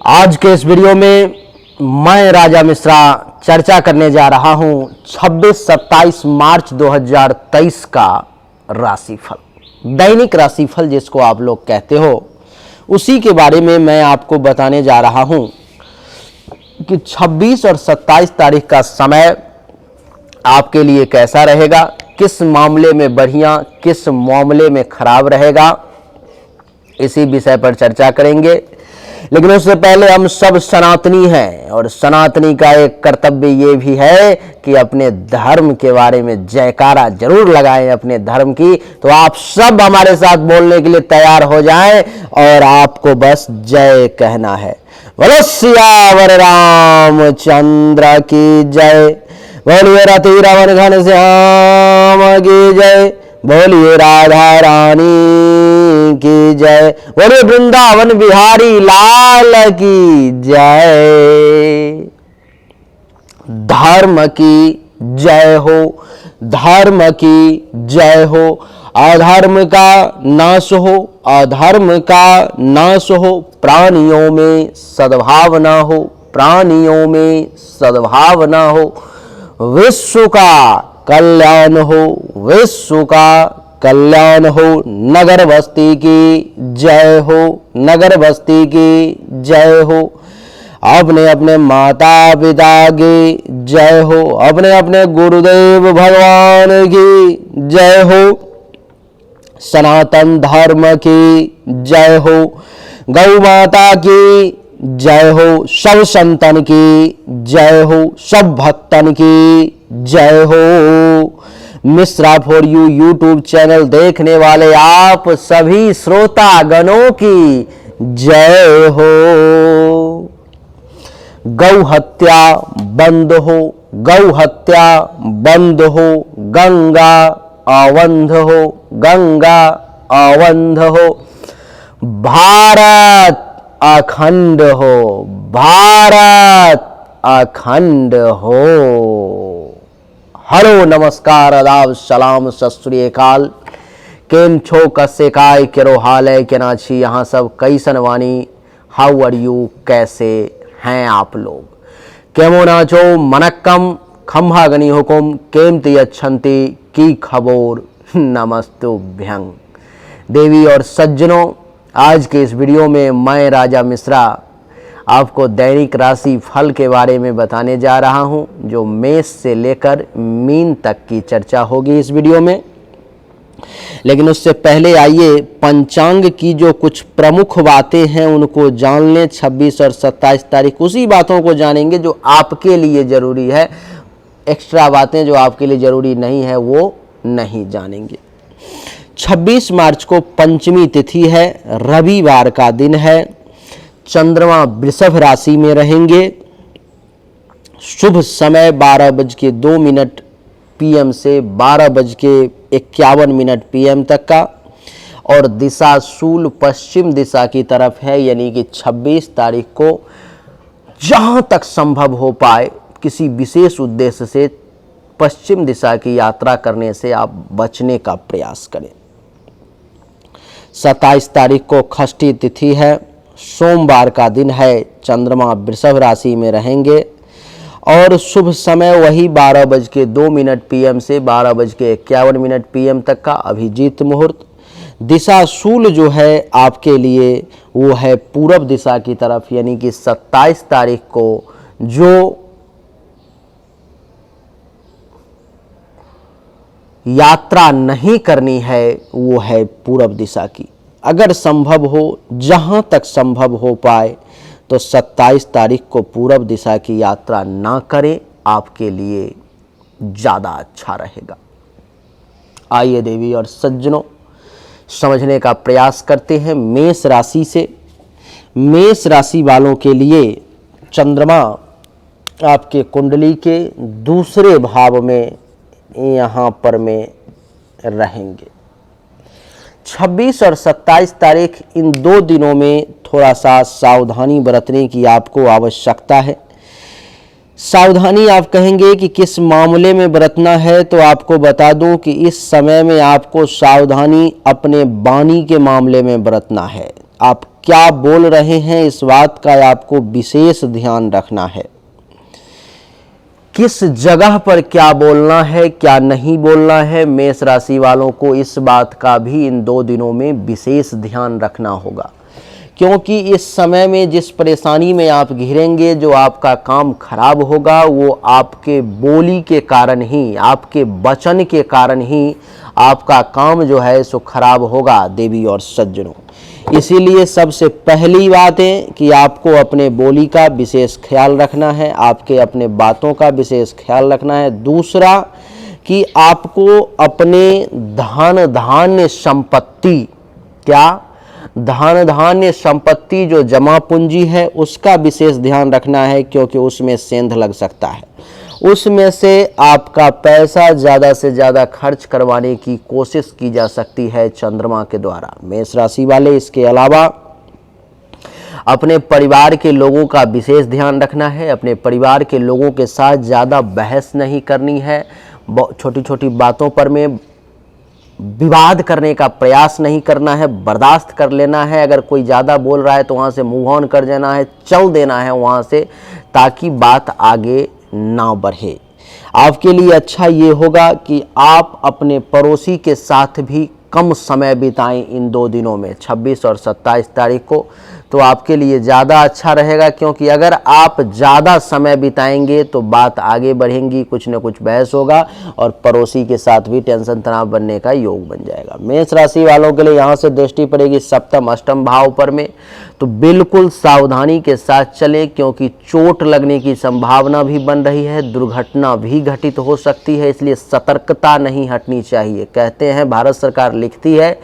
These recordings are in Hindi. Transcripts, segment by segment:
आज के इस वीडियो में मैं राजा मिश्रा चर्चा करने जा रहा हूं 26-27 मार्च 2023 का राशिफल, दैनिक राशिफल जिसको आप लोग कहते हो, उसी के बारे में मैं आपको बताने जा रहा हूं कि 26 और 27 तारीख का समय आपके लिए कैसा रहेगा, किस मामले में बढ़िया, किस मामले में खराब रहेगा, इसी विषय पर चर्चा करेंगे। लेकिन उससे पहले हम सब सनातनी हैं और सनातनी का एक कर्तव्य ये भी है कि अपने धर्म के बारे में जयकारा जरूर लगाएं अपने धर्म की। तो आप सब हमारे साथ बोलने के लिए तैयार हो जाएं और आपको बस जय कहना है। बोलो सियावर रामचंद्र की जय, बोलिए रति रमन घनश्याम की जय, बोलिए राधा रानी की जय, बोलिए वृंदावन बिहारी लाल की जय। धर्म की जय हो, धर्म की जय हो। अधर्म का नाश हो, अधर्म का नाश हो। प्राणियों में सद्भावना हो, प्राणियों में सद्भावना हो। विश्व का कल्याण हो, विश्व का कल्याण हो। नगर बस्ती की जय हो, नगर बस्ती की जय हो। अपने अपने माता पिता की जय हो, अपने अपने गुरुदेव भगवान की जय हो। सनातन धर्म की जय हो, गौ माता की जय हो, सब संतन की जय हो, सब भक्तन की जय हो। Mishra for you YouTube channel देखने वाले आप सभी श्रोता गणों की जय हो। गौ हत्या बंद हो, गौ हत्या बंद हो। गंगा अवंध हो, गंगा अवंध हो। भारत अखंड हो, भारत अखंड हो। हेलो नमस्कार आदाब सलाम सत श्री अकाल। केम छो, कस्से काय, केरो हाल है, केना छी यहाँ सब, कैसन वानी, हाउ आर यू, कैसे हैं आप लोग, केमो नाचो, मनक्कम, खम्भा गनी हुकुम, केमती अच्छंती की खबोर, नमस्तुभ्यं। देवी और सज्जनों, आज के इस वीडियो में मैं राजा मिश्रा आपको दैनिक राशि फल के बारे में बताने जा रहा हूं, जो मेष से लेकर मीन तक की चर्चा होगी इस वीडियो में। लेकिन उससे पहले आइए पंचांग की जो कुछ प्रमुख बातें हैं उनको जान लें। 26 और 27 तारीख उसी बातों को जानेंगे जो आपके लिए ज़रूरी है, एक्स्ट्रा बातें जो आपके लिए ज़रूरी नहीं है वो नहीं जानेंगे। 26 मार्च को पंचमी तिथि है, रविवार का दिन है। चंद्रमा वृषभ राशि में रहेंगे। शुभ समय 12:02 PM से 12:51 PM तक का, और दिशा शूल पश्चिम दिशा की तरफ है, यानी कि 26 तारीख को जहां तक संभव हो पाए किसी विशेष उद्देश्य से पश्चिम दिशा की यात्रा करने से आप बचने का प्रयास करें। 27 तारीख को षष्ठी तिथि है, सोमवार का दिन है। चंद्रमा वृषभ राशि में रहेंगे और शुभ समय वही 12:02 PM से 12:51 PM तक का अभिजीत मुहूर्त। दिशा शूल जो है आपके लिए वो है पूरब दिशा की तरफ, यानी कि 27 तारीख को जो यात्रा नहीं करनी है वो है पूरब दिशा की। अगर संभव हो, जहां तक संभव हो पाए तो 27 तारीख को पूरब दिशा की यात्रा ना करें, आपके लिए ज़्यादा अच्छा रहेगा। आइए देवी और सज्जनों, समझने का प्रयास करते हैं मेष राशि से। मेष राशि वालों के लिए चंद्रमा आपके कुंडली के दूसरे भाव में यहाँ पर में रहेंगे। 26 और 27 तारीख इन दो दिनों में थोड़ा सा सावधानी बरतने की आपको आवश्यकता है। सावधानी आप कहेंगे कि किस मामले में बरतना है, तो आपको बता दूं कि इस समय में आपको सावधानी अपने वाणी के मामले में बरतना है। आप क्या बोल रहे हैं इस बात का आपको विशेष ध्यान रखना है। किस जगह पर क्या बोलना है, क्या नहीं बोलना है, मेष राशि वालों को इस बात का भी इन 2 दिनों में विशेष ध्यान रखना होगा, क्योंकि इस समय में जिस परेशानी में आप घिरेंगे, जो आपका काम खराब होगा, वो आपके बोली के कारण ही, आपके वचन के कारण ही आपका काम जो है सो खराब होगा देवी और सज्जनों। इसीलिए सबसे पहली बात है कि आपको अपने बोली का विशेष ख्याल रखना है, आपके अपने बातों का विशेष ख्याल रखना है। दूसरा कि आपको अपने धन धान्य संपत्ति, क्या धन धान्य संपत्ति जो जमा पूंजी है उसका विशेष ध्यान रखना है, क्योंकि उसमें सेंध लग सकता है। उसमें से आपका पैसा ज़्यादा से ज़्यादा खर्च करवाने की कोशिश की जा सकती है चंद्रमा के द्वारा। मेष राशि वाले इसके अलावा अपने परिवार के लोगों का विशेष ध्यान रखना है। अपने परिवार के लोगों के साथ ज़्यादा बहस नहीं करनी है, छोटी छोटी बातों पर में विवाद करने का प्रयास नहीं करना है, बर्दाश्त कर लेना है। अगर कोई ज़्यादा बोल रहा है तो वहाँ से मूव ऑन कर देना है, चल देना है वहाँ से, ताकि बात आगे ना बढ़े। आपके लिए अच्छा ये होगा कि आप अपने पड़ोसी के साथ भी कम समय बिताएं इन 2 दिनों में, 26 और 27 तारीख को, तो आपके लिए ज़्यादा अच्छा रहेगा। क्योंकि अगर आप ज़्यादा समय बिताएंगे तो बात आगे बढ़ेंगी, कुछ न कुछ बहस होगा और पड़ोसी के साथ भी टेंशन तनाव बनने का योग बन जाएगा। मेष राशि वालों के लिए यहाँ से दृष्टि पड़ेगी सप्तम अष्टम भाव पर में, तो बिल्कुल सावधानी के साथ चलें, क्योंकि चोट लगने की संभावना भी बन रही है, दुर्घटना भी घटित हो सकती है, इसलिए सतर्कता नहीं हटनी चाहिए। कहते हैं, भारत सरकार लिखती है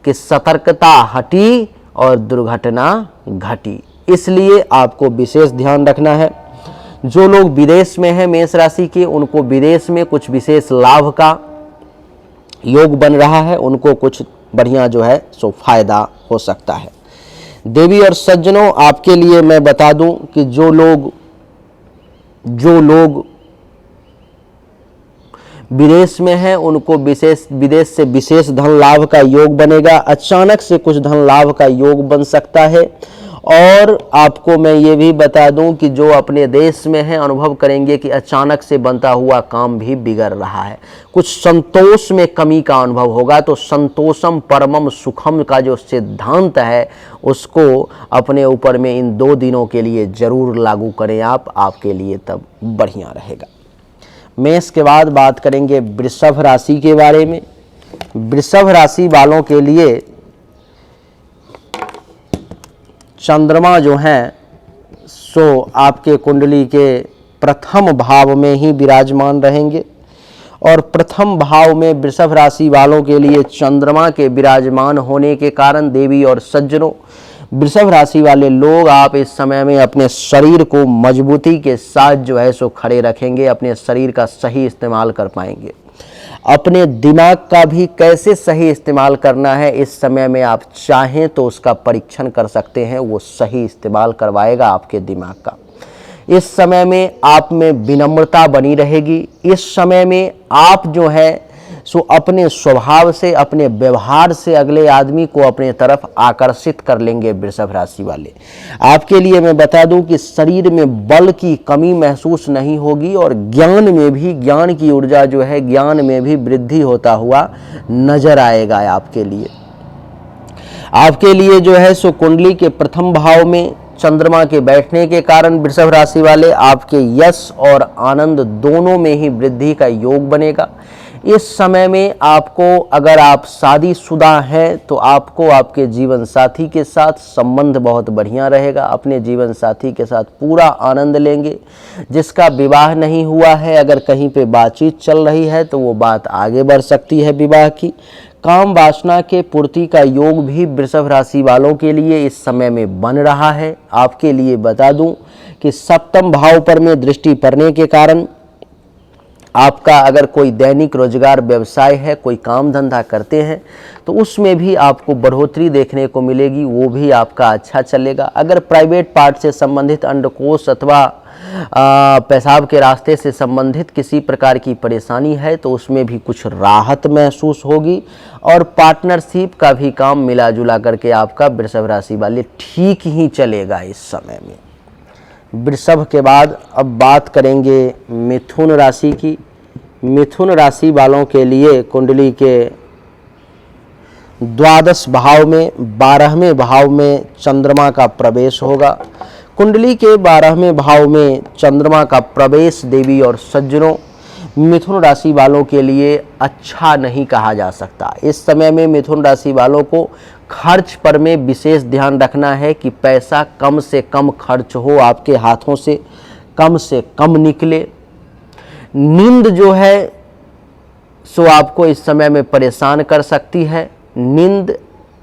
कि सतर्कता हटी और दुर्घटना घटी, इसलिए आपको विशेष ध्यान रखना है। जो लोग विदेश में हैं मेष राशि के, उनको विदेश में कुछ विशेष लाभ का योग बन रहा है, उनको कुछ बढ़िया जो है सो फायदा हो सकता है। देवी और सज्जनों, आपके लिए मैं बता दूं कि जो लोग विदेश में हैं उनको विदेश से विशेष धन लाभ का योग बनेगा। अचानक से कुछ धन लाभ का योग बन सकता है। और आपको मैं ये भी बता दूं कि जो अपने देश में हैं अनुभव करेंगे कि अचानक से बनता हुआ काम भी बिगड़ रहा है, कुछ संतोष में कमी का अनुभव होगा। तो संतोषम परमम सुखम का जो सिद्धांत है उसको अपने ऊपर में इन 2 दिनों के लिए जरूर लागू करें आप, आपके लिए तब बढ़िया रहेगा। मेष के बाद बात करेंगे वृषभ राशि के बारे में। वृषभ राशि वालों के लिए चंद्रमा जो हैं सो आपके कुंडली के प्रथम भाव में ही विराजमान रहेंगे। और प्रथम भाव में वृषभ राशि वालों के लिए चंद्रमा के विराजमान होने के कारण देवी और सज्जनों, वृषभ राशि वाले लोग आप इस समय में अपने शरीर को मजबूती के साथ जो है सो खड़े रखेंगे, अपने शरीर का सही इस्तेमाल कर पाएंगे। अपने दिमाग का भी कैसे सही इस्तेमाल करना है इस समय में आप चाहें तो उसका परीक्षण कर सकते हैं, वो सही इस्तेमाल करवाएगा आपके दिमाग का। इस समय में आप में विनम्रता बनी रहेगी। इस समय में आप जो है सो अपने स्वभाव से, अपने व्यवहार से अगले आदमी को अपने तरफ आकर्षित कर लेंगे। वृषभ राशि वाले, आपके लिए मैं बता दूं कि शरीर में बल की कमी महसूस नहीं होगी और ज्ञान में भी, ज्ञान की ऊर्जा जो है, ज्ञान में भी वृद्धि होता हुआ नजर आएगा। आपके लिए जो है सो कुंडली के प्रथम भाव में चंद्रमा के बैठने के कारण वृषभ राशि वाले आपके यश और आनंद दोनों में ही वृद्धि का योग बनेगा। इस समय में आपको, अगर आप शादीशुदा हैं तो आपको आपके जीवन साथी के साथ संबंध बहुत बढ़िया रहेगा। अपने जीवन साथी के साथ पूरा आनंद लेंगे। जिसका विवाह नहीं हुआ है, अगर कहीं पे बातचीत चल रही है तो वो बात आगे बढ़ सकती है विवाह की। काम वासना के पूर्ति का योग भी वृषभ राशि वालों के लिए इस समय में बन रहा है। आपके लिए बता दूं कि सप्तम भाव पर में दृष्टि पड़ने के कारण आपका अगर कोई दैनिक रोजगार व्यवसाय है, कोई काम धंधा करते हैं तो उसमें भी आपको बढ़ोतरी देखने को मिलेगी, वो भी आपका अच्छा चलेगा। अगर प्राइवेट पार्ट से संबंधित अंडकोश अथवा पेशाब के रास्ते से संबंधित किसी प्रकार की परेशानी है तो उसमें भी कुछ राहत महसूस होगी। और पार्टनरशिप का भी काम मिला जुला करके आपका वृषभ राशि वाले ठीक ही चलेगा इस समय में। वृषभ के बाद अब बात करेंगे मिथुन राशि की। मिथुन राशि वालों के लिए कुंडली के द्वादश भाव में 12वें भाव में चंद्रमा का प्रवेश होगा। कुंडली के 12वें भाव में चंद्रमा का प्रवेश देवी और सज्जनों मिथुन राशि वालों के लिए अच्छा नहीं कहा जा सकता। इस समय में मिथुन राशि वालों को खर्च पर में विशेष ध्यान रखना है कि पैसा कम से कम खर्च हो, आपके हाथों से कम निकले। नींद जो है सो आपको इस समय में परेशान कर सकती है। नींद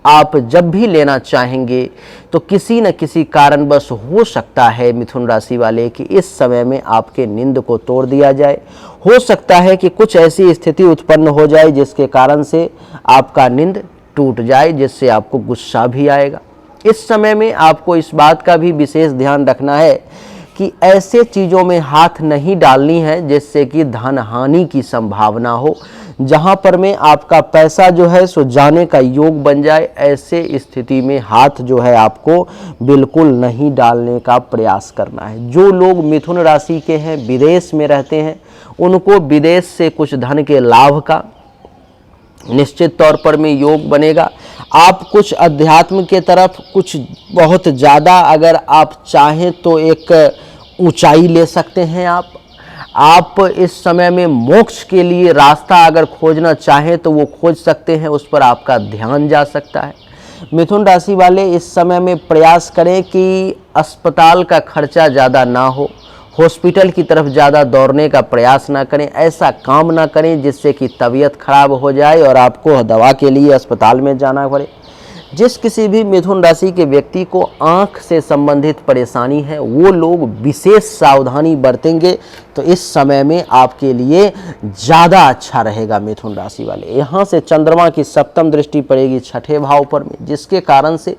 आप जब भी लेना चाहेंगे तो किसी न किसी कारणवश हो सकता है मिथुन राशि वाले कि इस समय में आपके नींद को तोड़ दिया जाए। हो सकता है कि कुछ ऐसी स्थिति उत्पन्न हो जाए जिसके कारण से आपका नींद टूट जाए, जिससे आपको गुस्सा भी आएगा। इस समय में आपको इस बात का भी विशेष ध्यान रखना है कि ऐसे चीज़ों में हाथ नहीं डालनी है जिससे कि धन हानि की संभावना हो, जहां पर में आपका पैसा जो है सो जाने का योग बन जाए। ऐसे स्थिति में हाथ जो है आपको बिल्कुल नहीं डालने का प्रयास करना है। जो लोग मिथुन राशि के हैं, विदेश में रहते हैं, उनको विदेश से कुछ धन के लाभ का निश्चित तौर पर में योग बनेगा। आप कुछ अध्यात्म के तरफ कुछ बहुत ज़्यादा अगर आप चाहें तो एक ऊंचाई ले सकते हैं। आप इस समय में मोक्ष के लिए रास्ता अगर खोजना चाहें तो वो खोज सकते हैं, उस पर आपका ध्यान जा सकता है। मिथुन राशि वाले इस समय में प्रयास करें कि अस्पताल का खर्चा ज़्यादा ना हो, हॉस्पिटल की तरफ ज़्यादा दौड़ने का प्रयास ना करें, ऐसा काम ना करें जिससे कि तबीयत खराब हो जाए और आपको दवा के लिए अस्पताल में जाना पड़े। जिस किसी भी मिथुन राशि के व्यक्ति को आँख से संबंधित परेशानी है वो लोग विशेष सावधानी बरतेंगे तो इस समय में आपके लिए ज़्यादा अच्छा रहेगा मिथुन राशि वाले। यहाँ से चंद्रमा की सप्तम दृष्टि पड़ेगी छठे भाव पर में, जिसके कारण से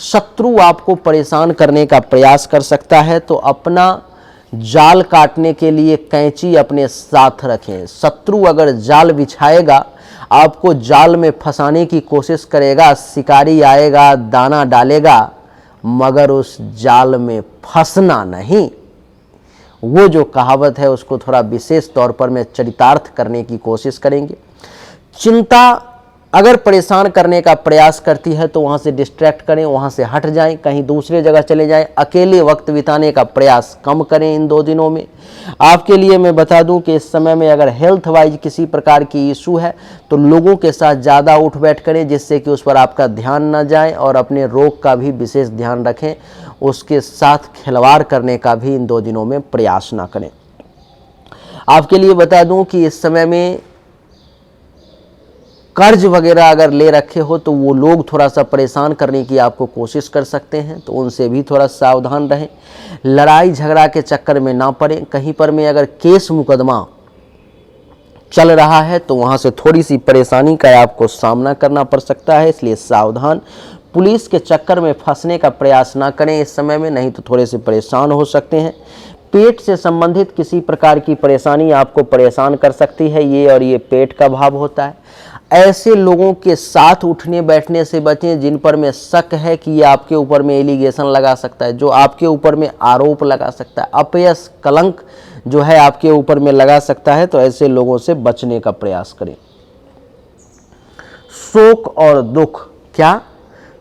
शत्रु आपको परेशान करने का प्रयास कर सकता है। तो अपना जाल काटने के लिए कैंची अपने साथ रखें। शत्रु अगर जाल बिछाएगा, आपको जाल में फंसाने की कोशिश करेगा, शिकारी आएगा, दाना डालेगा, मगर उस जाल में फंसना नहीं। वो जो कहावत है उसको थोड़ा विशेष तौर पर मैं चरितार्थ करने की कोशिश करेंगे। चिंता अगर परेशान करने का प्रयास करती है तो वहाँ से डिस्ट्रैक्ट करें, वहाँ से हट जाएं, कहीं दूसरे जगह चले जाएं। अकेले वक्त बिताने का प्रयास कम करें इन 2 दिनों में। आपके लिए मैं बता दूं कि इस समय में अगर हेल्थ वाइज किसी प्रकार की इशू है तो लोगों के साथ ज़्यादा उठ बैठ करें जिससे कि उस पर आपका ध्यान ना जाए, और अपने रोग का भी विशेष ध्यान रखें। उसके साथ खिलवाड़ करने का भी इन 2 दिनों में प्रयास ना करें। आपके लिए बता दूं कि इस समय में कर्ज वगैरह अगर ले रखे हो तो वो लोग थोड़ा सा परेशान करने की आपको कोशिश कर सकते हैं, तो उनसे भी थोड़ा सावधान रहें। लड़ाई झगड़ा के चक्कर में ना पड़ें। कहीं पर में अगर केस मुकदमा चल रहा है तो वहाँ से थोड़ी सी परेशानी का आपको सामना करना पड़ सकता है, इसलिए सावधान। पुलिस के चक्कर में फंसने का प्रयास ना करें इस समय में, नहीं तो थोड़े से परेशान हो सकते हैं। पेट से संबंधित किसी प्रकार की परेशानी आपको परेशान कर सकती है, ये पेट का भाव होता है। ऐसे लोगों के साथ उठने बैठने से बचें जिन पर में शक है कि ये आपके ऊपर में एलिगेशन लगा सकता है, जो आपके ऊपर में आरोप लगा सकता है, अपयश कलंक जो है आपके ऊपर में लगा सकता है, तो ऐसे लोगों से बचने का प्रयास करें। शोक और दुख, क्या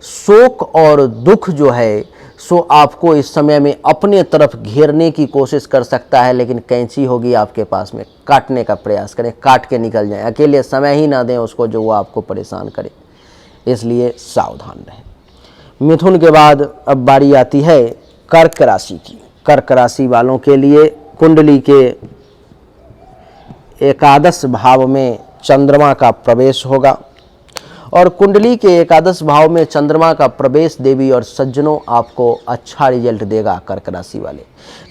शोक और दुख जो है सो आपको इस समय में अपने तरफ घेरने की कोशिश कर सकता है, लेकिन कैंची होगी आपके पास में, काटने का प्रयास करें, काट के निकल जाएं। अकेले समय ही ना दें उसको जो वो आपको परेशान करे, इसलिए सावधान रहें। मिथुन के बाद अब बारी आती है कर्क राशि की। कर्क राशि वालों के लिए कुंडली के एकादश भाव में चंद्रमा का प्रवेश होगा और कुंडली के एकादश भाव में चंद्रमा का प्रवेश देवी और सज्जनों आपको अच्छा रिजल्ट देगा। कर्क राशि वाले,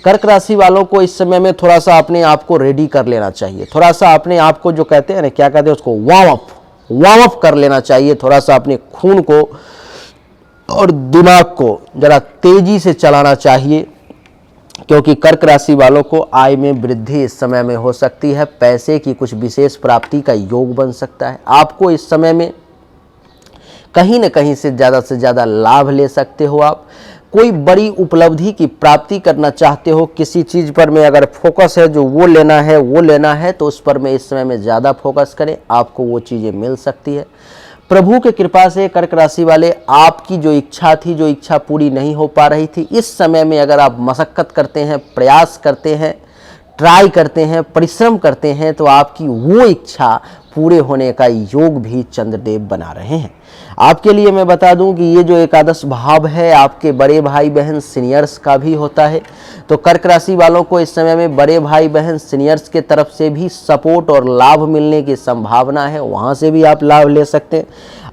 कर्क राशि वालों को इस समय में थोड़ा सा अपने आप को रेडी कर लेना चाहिए, थोड़ा सा अपने आप को जो कहते हैं ना, क्या कहते हैं उसको, वार्म अप कर लेना चाहिए। थोड़ा सा अपने खून को और दिमाग को जरा तेजी से चलाना चाहिए, क्योंकि कर्क राशि वालों को आय में वृद्धि इस समय में हो सकती है। पैसे की कुछ विशेष प्राप्ति का योग बन सकता है। आपको इस समय में कहीं न कहीं से ज़्यादा लाभ ले सकते हो। आप कोई बड़ी उपलब्धि की प्राप्ति करना चाहते हो, किसी चीज़ पर में अगर फोकस है, जो वो लेना है तो उस पर में इस समय में ज़्यादा फोकस करें, आपको वो चीज़ें मिल सकती है। प्रभु के कृपा से कर्क राशि वाले, आपकी जो इच्छा थी, जो इच्छा पूरी नहीं हो पा रही थी, इस समय में अगर आप मशक्कत करते हैं, प्रयास करते हैं, ट्राई करते हैं, परिश्रम करते हैं, तो आपकी वो इच्छा पूरे होने का योग भी चंद्रदेव बना रहे हैं। आपके लिए मैं बता दूं कि ये जो एकादश भाव है आपके बड़े भाई बहन सीनियर्स का भी होता है। तो कर्क राशि वालों को इस समय में बड़े भाई बहन सीनियर्स के तरफ से भी सपोर्ट और लाभ मिलने की संभावना है, वहाँ से भी आप लाभ ले सकते हैं।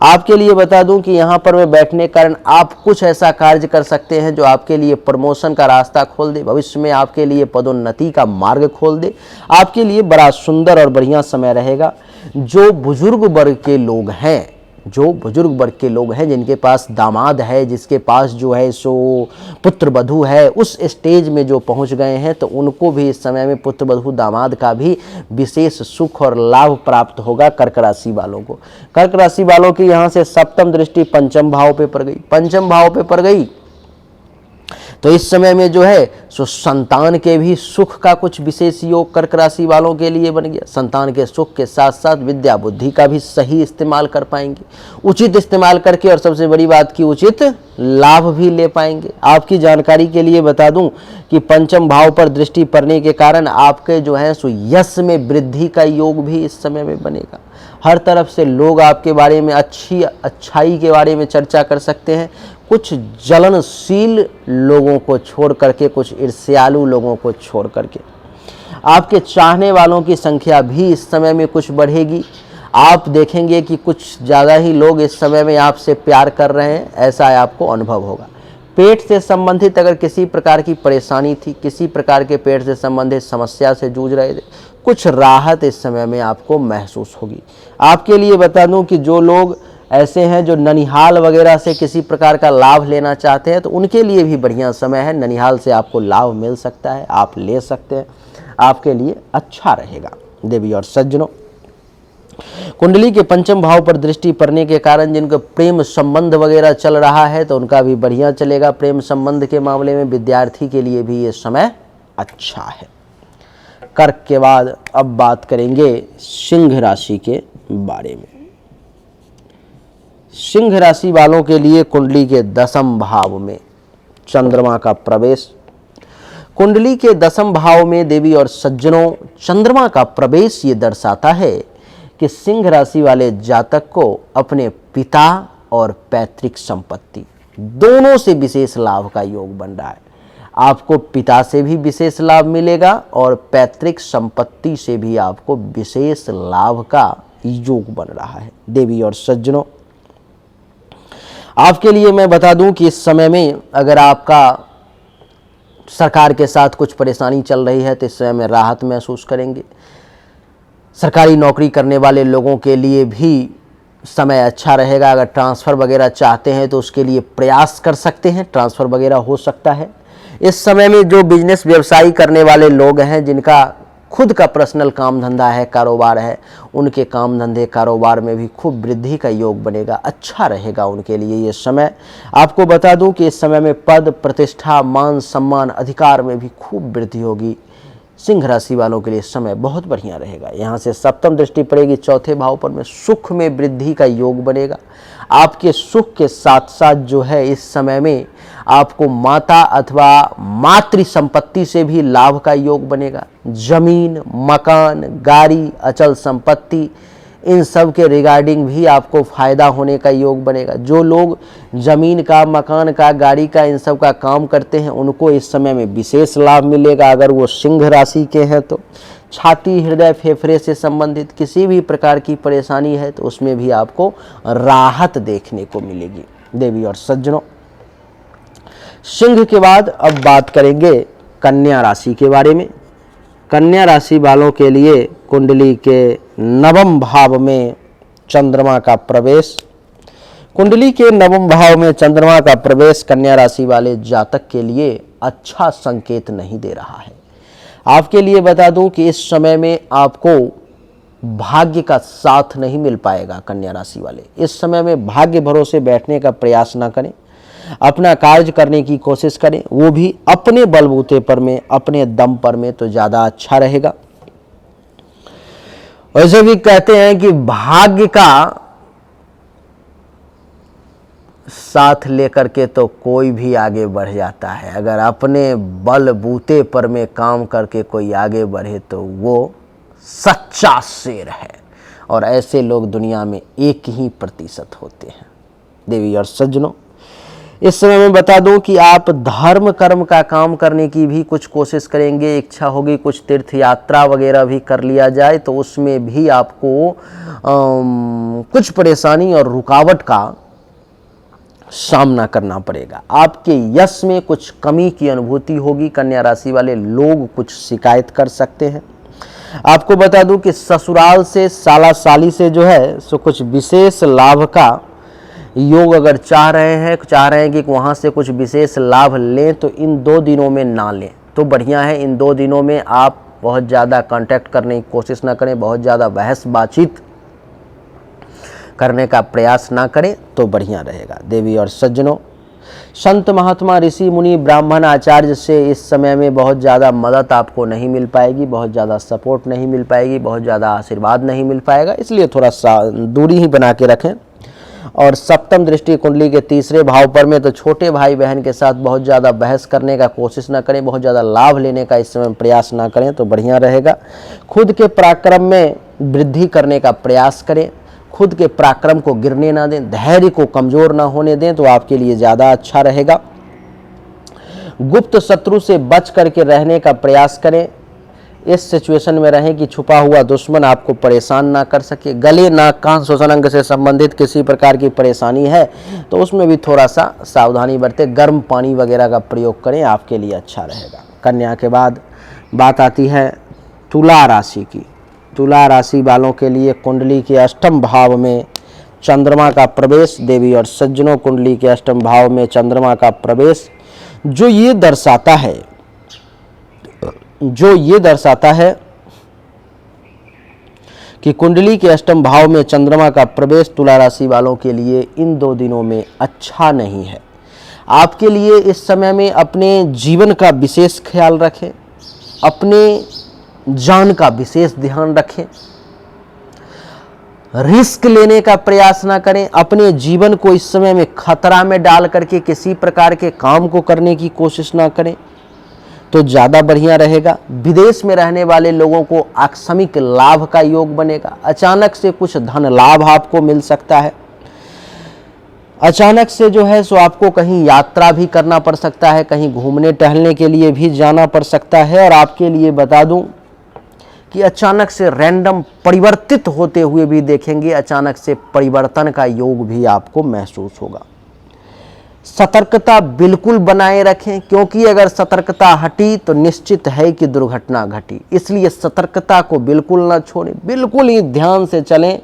आपके लिए बता दूं कि यहाँ पर मैं बैठने के कारण आप कुछ ऐसा कार्य कर सकते हैं जो आपके लिए प्रमोशन का रास्ता खोल दे, भविष्य में आपके लिए पदोन्नति का मार्ग खोल दे। आपके लिए बड़ा सुंदर और बढ़िया समय रहेगा। जो बुजुर्ग वर्ग के लोग हैं, जिनके पास दामाद है, जिसके पास जो है सो पुत्र वधू है, उस स्टेज में जो पहुंच गए हैं, तो उनको भी इस समय में पुत्र वधू दामाद का भी विशेष सुख और लाभ प्राप्त होगा। कर्क राशि वालों को, कर्क राशि वालों की यहाँ से सप्तम दृष्टि पंचम भाव पे पड़ गई, तो इस समय में जो है सो संतान के भी सुख का कुछ विशेष योग कर्क राशि वालों के लिए बन गया। संतान के सुख के साथ साथ विद्या बुद्धि का भी सही इस्तेमाल कर पाएंगे, उचित इस्तेमाल करके, और सबसे बड़ी बात की उचित लाभ भी ले पाएंगे। आपकी जानकारी के लिए बता दूं कि पंचम भाव पर दृष्टि पड़ने के कारण आपके जो है सो यश में वृद्धि का योग भी इस समय में बनेगा। हर तरफ से लोग आपके बारे में अच्छाई के बारे में चर्चा कर सकते हैं। कुछ जलनशील लोगों को छोड़ करके, कुछ ईर्ष्यालु लोगों को छोड़ करके आपके चाहने वालों की संख्या भी इस समय में कुछ बढ़ेगी। आप देखेंगे कि कुछ ज़्यादा ही लोग इस समय में आपसे प्यार कर रहे हैं, ऐसा आपको अनुभव होगा। पेट से संबंधित अगर किसी प्रकार की परेशानी थी, किसी प्रकार के पेट से संबंधित समस्या से जूझ रहे थे, कुछ राहत इस समय में आपको महसूस होगी। आपके लिए बता दूं कि जो लोग ऐसे हैं जो ननिहाल वगैरह से किसी प्रकार का लाभ लेना चाहते हैं, तो उनके लिए भी बढ़िया समय है। ननिहाल से आपको लाभ मिल सकता है, आप ले सकते हैं, आपके लिए अच्छा रहेगा। देवी और सज्जनों, कुंडली के पंचम भाव पर दृष्टि पड़ने के कारण जिनको प्रेम संबंध वगैरह चल रहा है, तो उनका भी बढ़िया चलेगा। प्रेम संबंध के मामले में विद्यार्थी के लिए भी ये समय अच्छा है। कर्क के बाद अब बात करेंगे सिंह राशि के बारे में। सिंह राशि वालों के लिए कुंडली के दसम भाव में चंद्रमा का प्रवेश। कुंडली के दसम भाव में देवी और सज्जनों, चंद्रमा का प्रवेश ये दर्शाता है कि सिंह राशि वाले जातक को अपने पिता और पैतृक संपत्ति दोनों से विशेष लाभ का योग बन रहा है। आपको पिता से भी विशेष लाभ मिलेगा और पैतृक संपत्ति से भी आपको विशेष लाभ का योग बन रहा है। देवी और सज्जनों, आपके लिए मैं बता दूं कि इस समय में अगर आपका सरकार के साथ कुछ परेशानी चल रही है, तो इस समय में राहत महसूस करेंगे। सरकारी नौकरी करने वाले लोगों के लिए भी समय अच्छा रहेगा। अगर ट्रांसफ़र वगैरह चाहते हैं तो उसके लिए प्रयास कर सकते हैं, ट्रांसफ़र वगैरह हो सकता है। इस समय में जो बिजनेस व्यवसाय करने वाले लोग हैं, जिनका खुद का पर्सनल काम धंधा है, कारोबार है, उनके काम धंधे कारोबार में भी खूब वृद्धि का योग बनेगा, अच्छा रहेगा उनके लिए ये समय। आपको बता दूं कि इस समय में पद प्रतिष्ठा मान सम्मान अधिकार में भी खूब वृद्धि होगी। सिंह राशि वालों के लिए समय बहुत बढ़िया रहेगा। यहाँ से सप्तम दृष्टि पड़ेगी चौथे भाव पर में, सुख में वृद्धि का योग बनेगा। आपके सुख के साथ साथ जो है इस समय में आपको माता अथवा मातृ संपत्ति से भी लाभ का योग बनेगा। जमीन, मकान, गाड़ी, अचल संपत्ति, इन सब के रिगार्डिंग भी आपको फायदा होने का योग बनेगा। जो लोग जमीन का, मकान का, गाड़ी का, इन सब का काम करते हैं, उनको इस समय में विशेष लाभ मिलेगा अगर वो सिंह राशि के हैं तो। छाती, हृदय, फेफड़े से संबंधित किसी भी प्रकार की परेशानी है तो उसमें भी आपको राहत देखने को मिलेगी देवी और सज्जनों। सिंह के बाद अब बात करेंगे कन्या राशि के बारे में। कन्या राशि वालों के लिए कुंडली के नवम भाव में चंद्रमा का प्रवेश, कुंडली के नवम भाव में चंद्रमा का प्रवेश कन्या राशि वाले जातक के लिए अच्छा संकेत नहीं दे रहा है। आपके लिए बता दूं कि इस समय में आपको भाग्य का साथ नहीं मिल पाएगा। कन्या राशि वाले इस समय में भाग्य भरोसे बैठने का प्रयास ना करें, अपना कार्य करने की कोशिश करें, वो भी अपने बलबूते पर में, अपने दम पर में, तो ज़्यादा अच्छा रहेगा। वैसे भी कहते हैं कि भाग्य का साथ लेकर के तो कोई भी आगे बढ़ जाता है। अगर अपने बलबूते पर में काम करके कोई आगे बढ़े तो वो सच्चा शेर है, और ऐसे लोग दुनिया में 1% होते हैं। देवी और सज्जनों, इस समय मैं बता दूं कि आप धर्म कर्म का काम करने की भी कुछ कोशिश करेंगे, इच्छा होगी कुछ तीर्थ यात्रा वगैरह भी कर लिया जाए, तो उसमें भी आपको कुछ परेशानी और रुकावट का सामना करना पड़ेगा। आपके यश में कुछ कमी की अनुभूति होगी। कन्या राशि वाले लोग कुछ शिकायत कर सकते हैं। आपको बता दूं कि ससुराल से, साला साली से जो है सो कुछ विशेष लाभ का योग अगर चाह रहे हैं कि वहाँ से कुछ विशेष लाभ लें, तो इन 2 दिनों में ना लें तो बढ़िया है। इन 2 दिनों में आप बहुत ज़्यादा कांटेक्ट करने की कोशिश ना करें, बहुत ज़्यादा बहस बातचीत करने का प्रयास ना करें तो बढ़िया रहेगा। देवी और सज्जनों, संत महात्मा ऋषि मुनि ब्राह्मण आचार्य से इस समय में बहुत ज़्यादा मदद आपको नहीं मिल पाएगी, बहुत ज़्यादा सपोर्ट नहीं मिल पाएगी, बहुत ज़्यादा आशीर्वाद नहीं मिल पाएगा, इसलिए थोड़ा सा दूरी ही बना के रखें। और सप्तम दृष्टि कुंडली के तीसरे भाव पर में, तो छोटे भाई बहन के साथ बहुत ज़्यादा बहस करने का कोशिश ना करें, बहुत ज़्यादा लाभ लेने का इस समय प्रयास ना करें तो बढ़िया रहेगा। खुद के पराक्रम में वृद्धि करने का प्रयास करें, खुद के पराक्रम को गिरने ना दें, धैर्य को कमज़ोर ना होने दें, तो आपके लिए ज़्यादा अच्छा रहेगा। गुप्त शत्रु से बच करके रहने का प्रयास करें। इस सिचुएशन में रहें कि छुपा हुआ दुश्मन आपको परेशान ना कर सके। गले, नाक, कान, श्वसन अंग से संबंधित किसी प्रकार की परेशानी है तो उसमें भी थोड़ा सा सावधानी बरतें, गर्म पानी वगैरह का प्रयोग करें, आपके लिए अच्छा रहेगा। कन्या के बाद बात आती है तुला राशि की। तुला राशि वालों के लिए कुंडली के अष्टम भाव में चंद्रमा का प्रवेश। देवी और सज्जनों, कुंडली के अष्टम भाव में चंद्रमा का प्रवेश जो ये दर्शाता है कि कुंडली के अष्टम भाव में चंद्रमा का प्रवेश तुला राशि वालों के लिए इन 2 दिनों में अच्छा नहीं है। आपके लिए इस समय में अपने जीवन का विशेष ख्याल रखें, अपने जान का विशेष ध्यान रखें, रिस्क लेने का प्रयास ना करें, अपने जीवन को इस समय में खतरा में डाल करके किसी प्रकार के काम को करने की कोशिश ना करें तो ज़्यादा बढ़िया रहेगा। विदेश में रहने वाले लोगों को आकस्मिक लाभ का योग बनेगा। अचानक से कुछ धन लाभ आपको मिल सकता है। अचानक से जो है सो आपको कहीं यात्रा भी करना पड़ सकता है, कहीं घूमने टहलने के लिए भी जाना पड़ सकता है। और आपके लिए बता दूं कि अचानक से रैंडम परिवर्तित होते हुए भी देखेंगे, अचानक से परिवर्तन का योग भी आपको महसूस होगा। सतर्कता बिल्कुल बनाए रखें, क्योंकि अगर सतर्कता हटी तो निश्चित है कि दुर्घटना घटी। इसलिए सतर्कता को बिल्कुल ना छोड़ें, बिल्कुल ही ध्यान से चलें।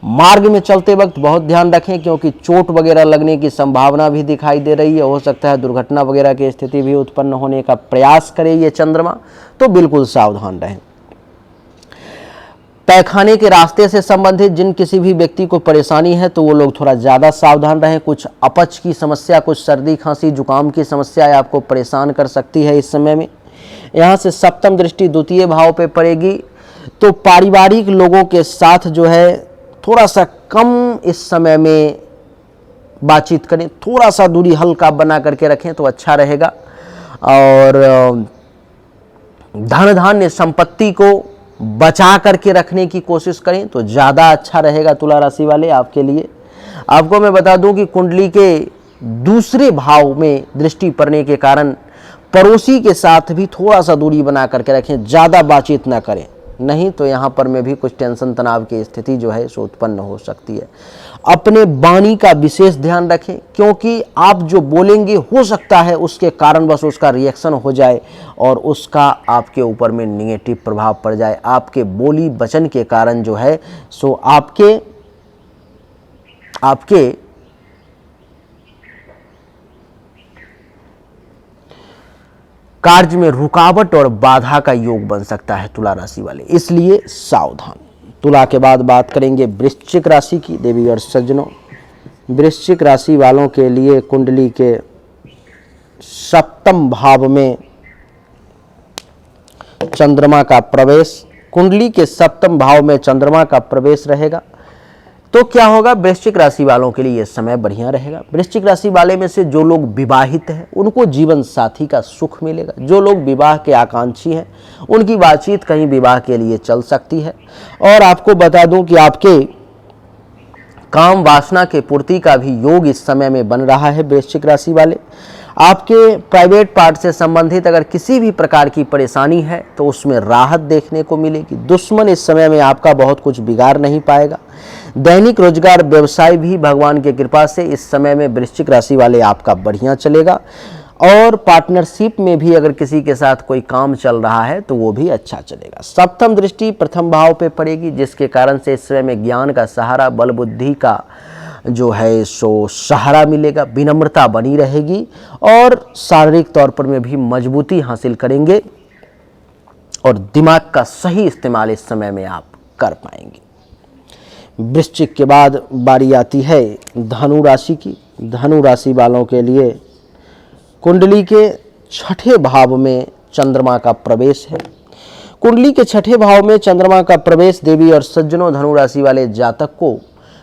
मार्ग में चलते वक्त बहुत ध्यान रखें, क्योंकि चोट वगैरह लगने की संभावना भी दिखाई दे रही है। हो सकता है दुर्घटना वगैरह की स्थिति भी उत्पन्न होने का प्रयास करे ये चंद्रमा, तो बिल्कुल सावधान रहें। पैखाने के रास्ते से संबंधित जिन किसी भी व्यक्ति को परेशानी है तो वो लोग थोड़ा ज़्यादा सावधान रहें। कुछ अपच की समस्या, कुछ सर्दी खांसी जुकाम की समस्या आपको परेशान कर सकती है इस समय में। यहाँ से सप्तम दृष्टि द्वितीय भाव पे पड़ेगी, तो पारिवारिक लोगों के साथ जो है थोड़ा सा कम इस समय में बातचीत करें, थोड़ा सा दूरी हल्का बना करके रखें तो अच्छा रहेगा। और धन धान्य संपत्ति को बचा करके रखने की कोशिश करें तो ज़्यादा अच्छा रहेगा तुला राशि वाले आपके लिए। आपको मैं बता दूं कि कुंडली के दूसरे भाव में दृष्टि पड़ने के कारण पड़ोसी के साथ भी थोड़ा सा दूरी बना करके रखें, ज़्यादा बातचीत ना करें, नहीं तो यहाँ पर में भी कुछ टेंशन तनाव की स्थिति जो है सो उत्पन्न हो सकती है। अपने वाणी का विशेष ध्यान रखें, क्योंकि आप जो बोलेंगे हो सकता है उसके कारणवश उसका रिएक्शन हो जाए और उसका आपके ऊपर में निगेटिव प्रभाव पड़ जाए। आपके बोली वचन के कारण जो है सो आपके कार्य में रुकावट और बाधा का योग बन सकता है तुला राशि वाले, इसलिए सावधान। तुला के बाद बात करेंगे वृश्चिक राशि की। देवी और सज्जनों, वृश्चिक राशि वालों के लिए कुंडली के सप्तम भाव में चंद्रमा का प्रवेश, कुंडली के सप्तम भाव में चंद्रमा का प्रवेश रहेगा तो क्या होगा, वृश्चिक राशि वालों के लिए यह समय बढ़िया रहेगा। वृश्चिक राशि वाले में से जो लोग विवाहित हैं उनको जीवन साथी का सुख मिलेगा। जो लोग विवाह के आकांक्षी हैं उनकी बातचीत कहीं विवाह के लिए चल सकती है। और आपको बता दूं कि आपके काम वासना के पूर्ति का भी योग इस समय में बन रहा है। वृश्चिक राशि वाले, आपके प्राइवेट पार्ट से संबंधित अगर किसी भी प्रकार की परेशानी है तो उसमें राहत देखने को मिलेगी। दुश्मन इस समय में आपका बहुत कुछ बिगाड़ नहीं पाएगा। दैनिक रोजगार व्यवसाय भी भगवान की कृपा से इस समय में वृश्चिक राशि वाले आपका बढ़िया चलेगा। और पार्टनरशिप में भी अगर किसी के साथ कोई काम चल रहा है तो वो भी अच्छा चलेगा। सप्तम दृष्टि प्रथम भाव पे पड़ेगी, जिसके कारण से इस समय में ज्ञान का सहारा, बल बुद्धि का जो है सो सहारा मिलेगा। विनम्रता बनी रहेगी और शारीरिक तौर पर में भी मजबूती हासिल करेंगे और दिमाग का सही इस्तेमाल इस समय में आप कर पाएंगे। वृश्चिक के बाद बारी आती है धनु राशि की। धनु राशि वालों के लिए कुंडली के छठे भाव में चंद्रमा का प्रवेश है। कुंडली के छठे भाव में चंद्रमा का प्रवेश देवी और सज्जनों, धनु राशि वाले जातक को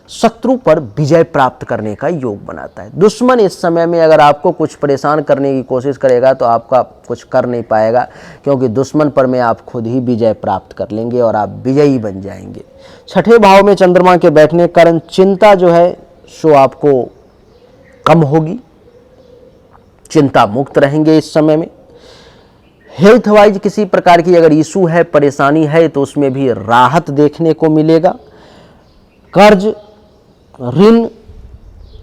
शत्रु पर विजय प्राप्त करने का योग बनाता है। दुश्मन इस समय में अगर आपको कुछ परेशान करने की कोशिश करेगा तो आपका कुछ कर नहीं पाएगा, क्योंकि दुश्मन पर में आप खुद ही विजय प्राप्त कर लेंगे और आप विजयी बन जाएंगे। छठे भाव में चंद्रमा के बैठने के कारण चिंता जो है सो आपको कम होगी, चिंता मुक्त रहेंगे इस समय में। हेल्थ वाइज किसी प्रकार की अगर इशू है, परेशानी है तो उसमें भी राहत देखने को मिलेगा। कर्ज ऋण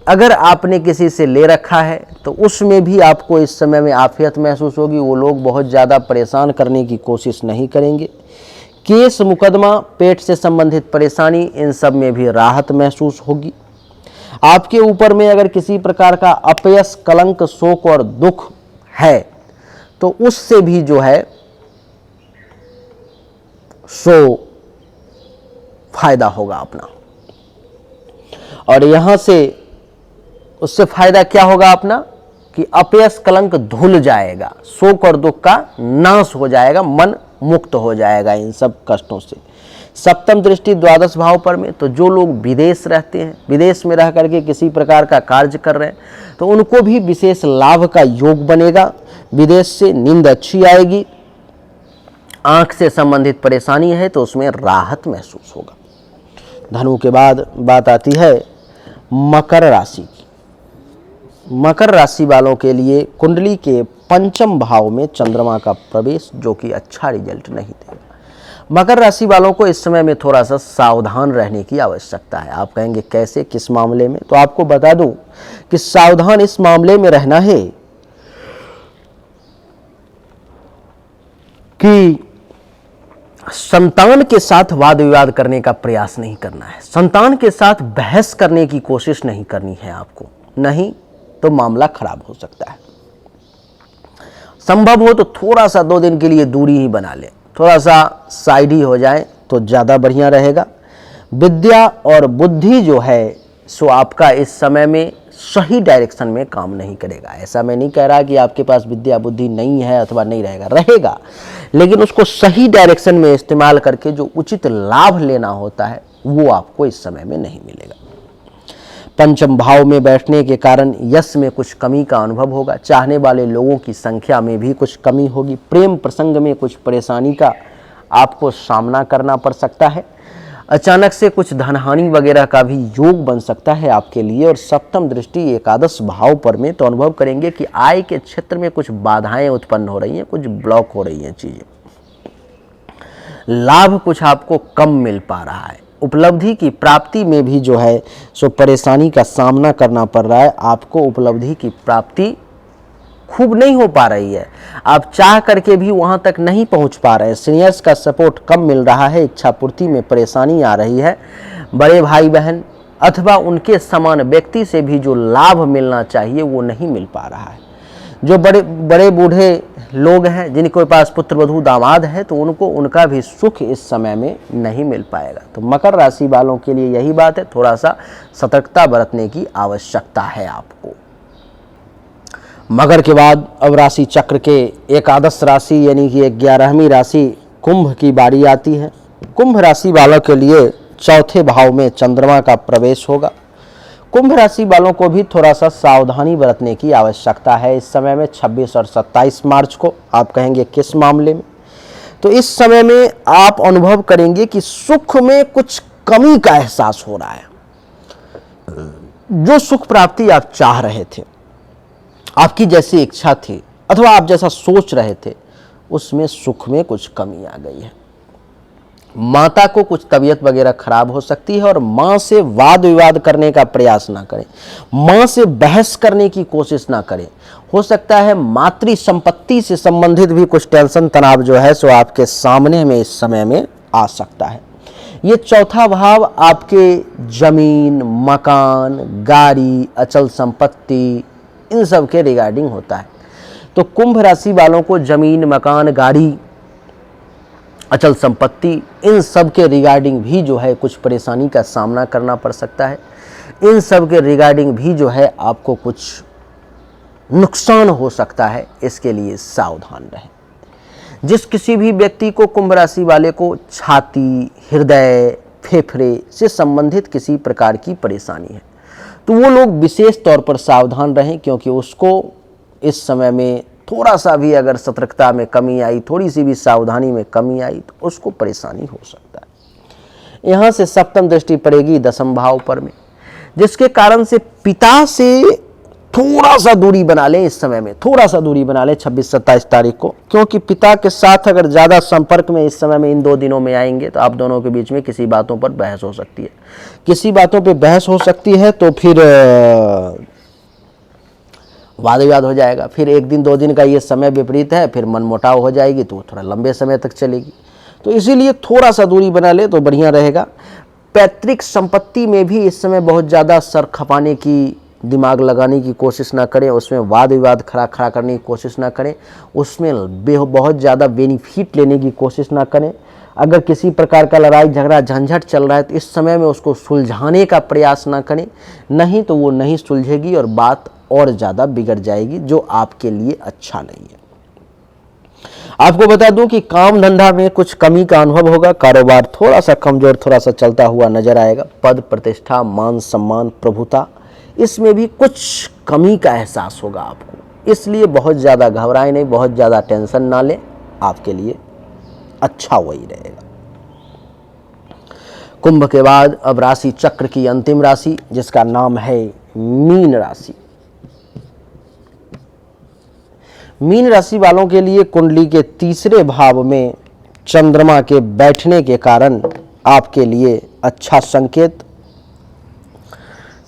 अगर आपने किसी से ले रखा है तो उसमें भी आपको इस समय में आफियत महसूस होगी। वो लोग बहुत ज़्यादा परेशान करने की कोशिश नहीं करेंगे। केस मुकदमा, पेट से संबंधित परेशानी, इन सब में भी राहत महसूस होगी। आपके ऊपर में अगर किसी प्रकार का अपयश, कलंक, शोक और दुख है तो उससे भी जो है सो फायदा होगा अपना। और यहां से उससे फायदा क्या होगा अपना कि अपयश, कलंक धुल जाएगा, शोक और दुख का नाश हो जाएगा, मन मुक्त हो जाएगा इन सब कष्टों से। सप्तम दृष्टि द्वादश भाव पर में, तो जो लोग विदेश रहते हैं, विदेश में रह करके किसी प्रकार का कार्य कर रहे हैं तो उनको भी विशेष लाभ का योग बनेगा। विदेश से नींद अच्छी आएगी। आंख से संबंधित परेशानी है तो उसमें राहत महसूस होगा। धनु के बाद बात आती है मकर राशि की। मकर राशि वालों के लिए कुंडली के पंचम भाव में चंद्रमा का प्रवेश, जो कि अच्छा रिजल्ट नहीं देगा। मकर राशि वालों को इस समय में थोड़ा सा सावधान रहने की आवश्यकता है। आप कहेंगे कैसे, किस मामले में? तो आपको बता दूं कि सावधान इस मामले में रहना है कि संतान के साथ वाद विवाद करने का प्रयास नहीं करना है। संतान के साथ बहस करने की कोशिश नहीं करनी है आपको, नहीं तो मामला खराब हो सकता है। संभव हो तो थोड़ा सा 2 दिन के लिए दूरी ही बना लें, थोड़ा सा साइड ही हो जाए तो ज़्यादा बढ़िया रहेगा। विद्या और बुद्धि जो है सो आपका इस समय में सही डायरेक्शन में काम नहीं करेगा। ऐसा मैं नहीं कह रहा कि आपके पास विद्या बुद्धि नहीं है अथवा नहीं रहेगा, रहेगा, लेकिन उसको सही डायरेक्शन में इस्तेमाल करके जो उचित लाभ लेना होता है वो आपको इस समय में नहीं मिलेगा। पंचम भाव में बैठने के कारण यश में कुछ कमी का अनुभव होगा। चाहने वाले लोगों की संख्या में भी कुछ कमी होगी। प्रेम प्रसंग में कुछ परेशानी का आपको सामना करना पड़ सकता है। अचानक से कुछ धनहानि वगैरह का भी योग बन सकता है आपके लिए। और सप्तम दृष्टि एकादश भाव पर में, तो अनुभव करेंगे कि आय के क्षेत्र में कुछ बाधाएं उत्पन्न हो रही हैं, कुछ ब्लॉक हो रही हैं चीजें। लाभ कुछ आपको कम मिल पा रहा है। उपलब्धि की प्राप्ति में भी जो है सो परेशानी का सामना करना पड़ रहा है आपको। उपलब्धि की प्राप्ति खूब नहीं हो पा रही है, आप चाह करके भी वहां तक नहीं पहुंच पा रहे हैं। सीनियर्स का सपोर्ट कम मिल रहा है, इच्छा पूर्ति में परेशानी आ रही है। बड़े भाई बहन अथवा उनके समान व्यक्ति से भी जो लाभ मिलना चाहिए वो नहीं मिल पा रहा है। जो बड़े बड़े बूढ़े लोग हैं जिनके पास पुत्र वधू दामाद है, तो उनको उनका भी सुख इस समय में नहीं मिल पाएगा। तो मकर राशि वालों के लिए यही बात है, थोड़ा सा सतर्कता बरतने की आवश्यकता है आपको। मगर के बाद अब राशि चक्र के एकादश राशि यानी कि 11वीं राशि कुंभ की बारी आती है। कुंभ राशि वालों के लिए चौथे भाव में चंद्रमा का प्रवेश होगा। कुंभ राशि वालों को भी थोड़ा सा सावधानी बरतने की आवश्यकता है इस समय में। 26 और 27 मार्च को आप कहेंगे किस मामले में, तो इस समय में आप अनुभव करेंगे कि सुख में कुछ कमी का एहसास हो रहा है। जो सुख प्राप्ति आप चाह रहे थे, आपकी जैसी इच्छा थी अथवा आप जैसा सोच रहे थे, उसमें सुख में कुछ कमी आ गई है। माता को कुछ तबीयत वगैरह खराब हो सकती है और मां से वाद विवाद करने का प्रयास ना करें, मां से बहस करने की कोशिश ना करें। हो सकता है मातृ संपत्ति से संबंधित भी कुछ टेंशन तनाव जो है सो आपके सामने में इस समय में आ सकता है। ये चौथा भाव आपके जमीन, मकान, गाड़ी, अचल संपत्ति इन सब के रिगार्डिंग होता है। तो कुंभ राशि वालों को जमीन, मकान, गाड़ी, अचल संपत्ति इन सब के रिगार्डिंग भी जो है कुछ परेशानी का सामना करना पड़ सकता है। इन सब के रिगार्डिंग भी जो है आपको कुछ नुकसान हो सकता है, इसके लिए सावधान रहें। जिस किसी भी व्यक्ति को, कुंभ राशि वाले को छाती, हृदय, फेफड़े से संबंधित किसी प्रकार की परेशानी है, तो वो लोग विशेष तौर पर सावधान रहें, क्योंकि उसको इस समय में थोड़ा सा भी अगर सतर्कता में कमी आई, थोड़ी सी भी सावधानी में कमी आई, तो उसको परेशानी हो सकता है। यहाँ से सप्तम दृष्टि पड़ेगी 10वें भाव पर में, जिसके कारण से पिता से थोड़ा सा दूरी बना लें इस समय में, थोड़ा सा दूरी बना लें 26-27 तारीख को, क्योंकि पिता के साथ अगर ज़्यादा संपर्क में इस समय में इन 2 दिनों में आएंगे तो आप दोनों के बीच में किसी बातों पर बहस हो सकती है। किसी बातों पर बहस हो सकती है तो फिर वाद विवाद हो जाएगा। फिर 1 दिन 2 दिन का ये समय विपरीत है, फिर मनमुटाव हो जाएगी तो थोड़ा लंबे समय तक चलेगी। तो इसीलिए थोड़ा सा दूरी बना ले तो बढ़िया रहेगा। पैतृक संपत्ति में भी इस समय बहुत ज़्यादा सर खपाने की, दिमाग लगाने की कोशिश ना करें, उसमें वाद विवाद खड़ा करने की कोशिश ना करें, उसमें बहुत ज़्यादा बेनिफिट लेने की कोशिश ना करें। अगर किसी प्रकार का लड़ाई झगड़ा झंझट चल रहा है तो इस समय में उसको सुलझाने का प्रयास ना करें, नहीं तो वो नहीं सुलझेगी और बात और ज़्यादा बिगड़ जाएगी, जो आपके लिए अच्छा नहीं है। आपको बता दूं कि काम धंधा में कुछ कमी का अनुभव होगा। कारोबार थोड़ा सा कमजोर, थोड़ा सा चलता हुआ नजर आएगा। पद प्रतिष्ठा, मान सम्मान, प्रभुता, इसमें भी कुछ कमी का एहसास होगा आपको। इसलिए बहुत ज़्यादा घबराएं नहीं, बहुत ज़्यादा टेंशन ना लें, आपके लिए अच्छा वही रहेगा। कुंभ के बाद अब राशि चक्र की अंतिम राशि, जिसका नाम है मीन राशि। मीन राशि वालों के लिए कुंडली के तीसरे भाव में चंद्रमा के बैठने के कारण आपके लिए अच्छा संकेत।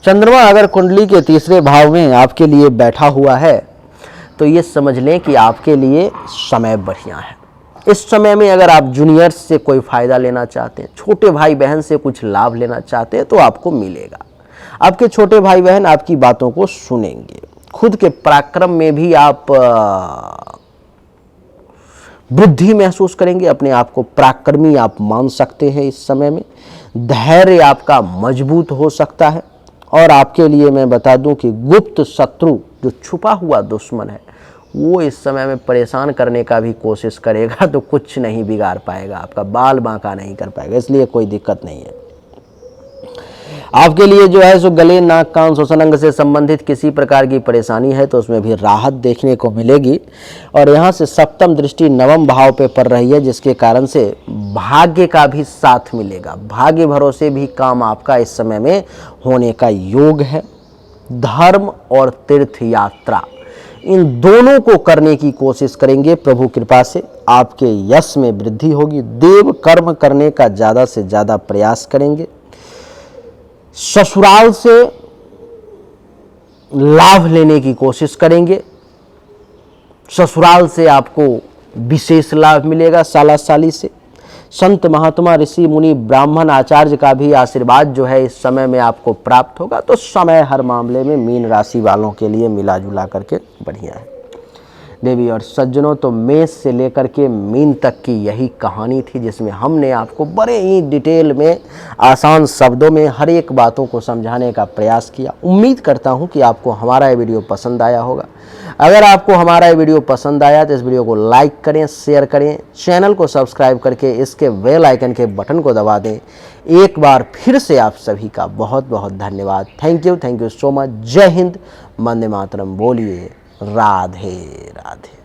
चंद्रमा अगर कुंडली के तीसरे भाव में आपके लिए बैठा हुआ है तो ये समझ लें कि आपके लिए समय बढ़िया है। इस समय में अगर आप जूनियर्स से कोई फ़ायदा लेना चाहते हैं, छोटे भाई बहन से कुछ लाभ लेना चाहते हैं, तो आपको मिलेगा। आपके छोटे भाई बहन आपकी बातों को सुनेंगे। खुद के पराक्रम में भी आप वृद्धि महसूस करेंगे, अपने आप को पराक्रमी आप मान सकते हैं। इस समय में धैर्य आपका मजबूत हो सकता है। और आपके लिए मैं बता दूं कि गुप्त शत्रु, जो छुपा हुआ दुश्मन है, वो इस समय में परेशान करने का भी कोशिश करेगा तो कुछ नहीं बिगाड़ पाएगा, आपका बाल बांका नहीं कर पाएगा, इसलिए कोई दिक्कत नहीं है। आपके लिए जो है सो गले, नाक, कान, श्वसन अंग से संबंधित किसी प्रकार की परेशानी है तो उसमें भी राहत देखने को मिलेगी। और यहाँ से सप्तम दृष्टि नवम भाव पे पड़ रही है, जिसके कारण से भाग्य का भी साथ मिलेगा। भाग्य भरोसे भी काम आपका इस समय में होने का योग है। धर्म और तीर्थ यात्रा, इन दोनों को करने की कोशिश करेंगे। प्रभु कृपा से आपके यश में वृद्धि होगी। देव कर्म करने का ज़्यादा से ज़्यादा प्रयास करेंगे। ससुराल से लाभ लेने की कोशिश करेंगे। ससुराल से आपको विशेष लाभ मिलेगा। साला साली से संत महात्मा ऋषि मुनि ब्राह्मण आचार्य का भी आशीर्वाद जो है इस समय में आपको प्राप्त होगा। तो समय हर मामले में मीन राशि वालों के लिए मिला जुला करके बढ़िया है। देवी और सज्जनों, तो मेष से लेकर के मीन तक की यही कहानी थी, जिसमें हमने आपको बड़े ही डिटेल में आसान शब्दों में हर एक बातों को समझाने का प्रयास किया। उम्मीद करता हूं कि आपको हमारा ये वीडियो पसंद आया होगा। अगर आपको हमारा ये वीडियो पसंद आया तो इस वीडियो को लाइक करें, शेयर करें, चैनल को सब्सक्राइब करके इसके बेल आइकन के बटन को दबा दें। एक बार फिर से आप सभी का बहुत बहुत धन्यवाद। Thank you so much. जय हिंद, वंदे मातरम। बोलिए राधे राधे।